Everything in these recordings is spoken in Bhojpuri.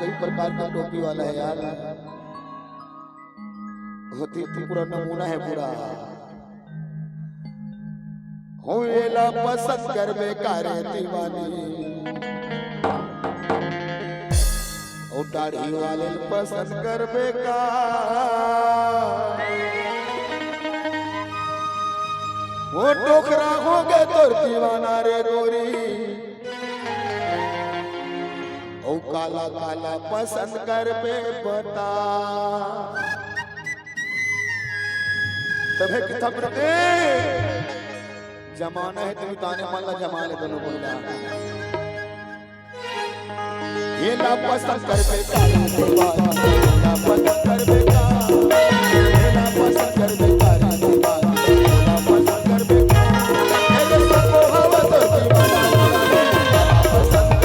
कई प्रकार का टोपी वाला है यार, होती तो पूरा नमूना है पूरा। होएला पसंद कर बेकार दीवानी, और दाढ़ी वाले पसंद कर बेकार, वो टोकरा हो गए तो दीवाना रे गोरी, ओ काला काला पसंद कर बे बता। तबे कितना प्रते जमाना है तुम ताने माला जमा ले दोनों बोला, ये ना पसंद कर बे काला दीवाना, ना पसंद कर बे काला, ये ना पसंद कर बे काला दीवाना, ना पसंद कर बे काला, ये सबको हवा तो दीवाना, ना पसंद कर बे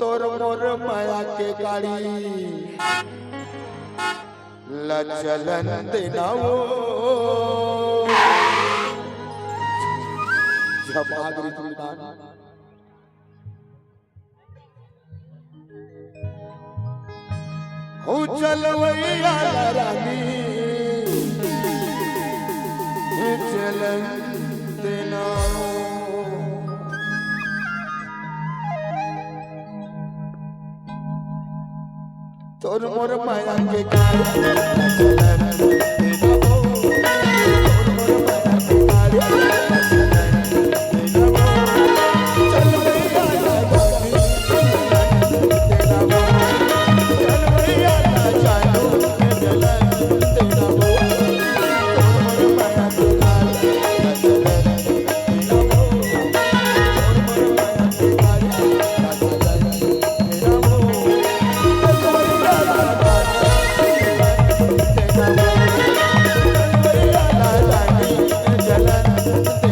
तोर मोर माया के गाड़ी लचलन देनाओ, जब आगरी तुलदान हो चलवैया रानी चलन देनाओ, तोर मोर माया के गाड़ी चलन देनाओ, तोर मोर माया के गाड़ी चलन देनाओ, चलवैया रानी चलन देनाओ, चलवैया जानो चलन देनाओ, तोर मोर माया के गाड़ी चलन देनाओ, तोर मोर माया के गाड़ी चलन देनाओ,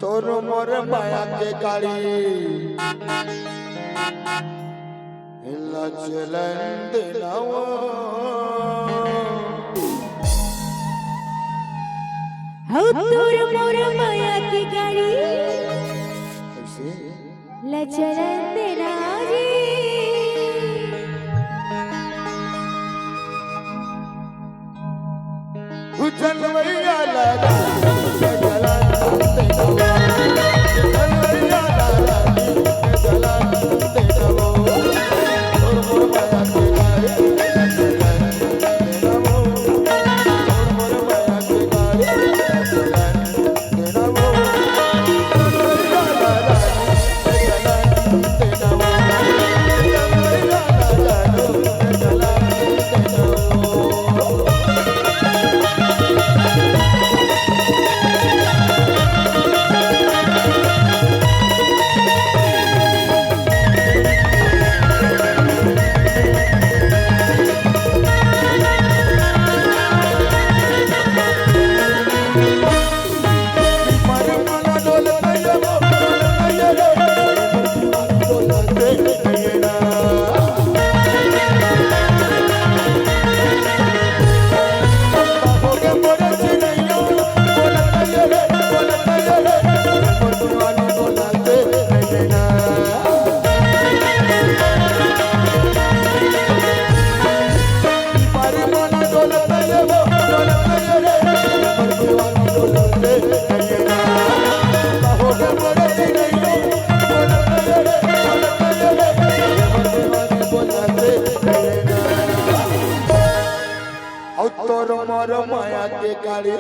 तोर मोर माया के गाड़ी चलन देनाओ, तोर मोर माया की गाड़ी लचलन देनाओ जी, चलवैया रानी चलन देनाओ, चलवैया रानी चलन देनाओ, तोर मोर माया के गाड़ी चलन देनाओ, तोर मोर माया के गाड़ी चलन देनाओ, चलवैया रानी चलन देनाओ, चलवैया जानो चलन देनाओ। मोर माया के गाड़ी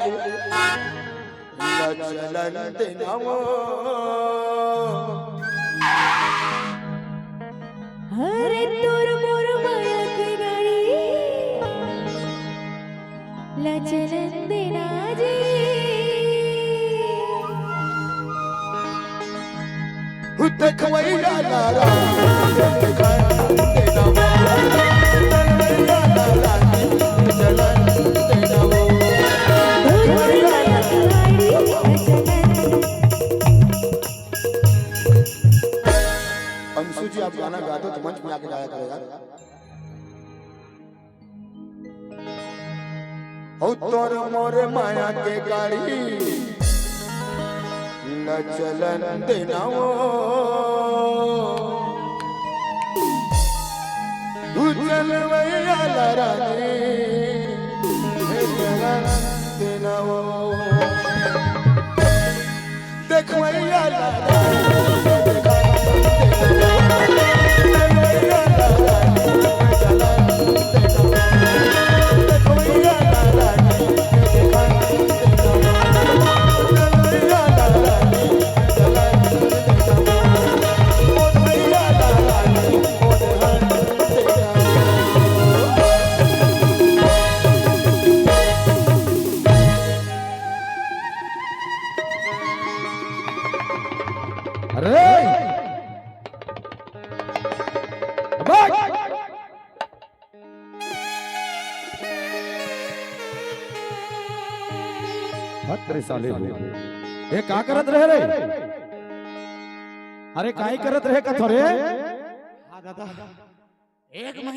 चलन देनावो अरे तोर मोर माया की गाड़ी लचलन देना जी देखवैया लारा चलन देनावो चलन देनावो अंशु जी आप गाना गा दो तो मंच में आके गाया करेगा। ओ तोर मोर माया के गाड़ी न चलन देनावो चलवैया लरानी चलन देनावो देखवैया लरानी साले ये का करत रहे रे अरे काई करत रहे का थोरे हाँ दादा एक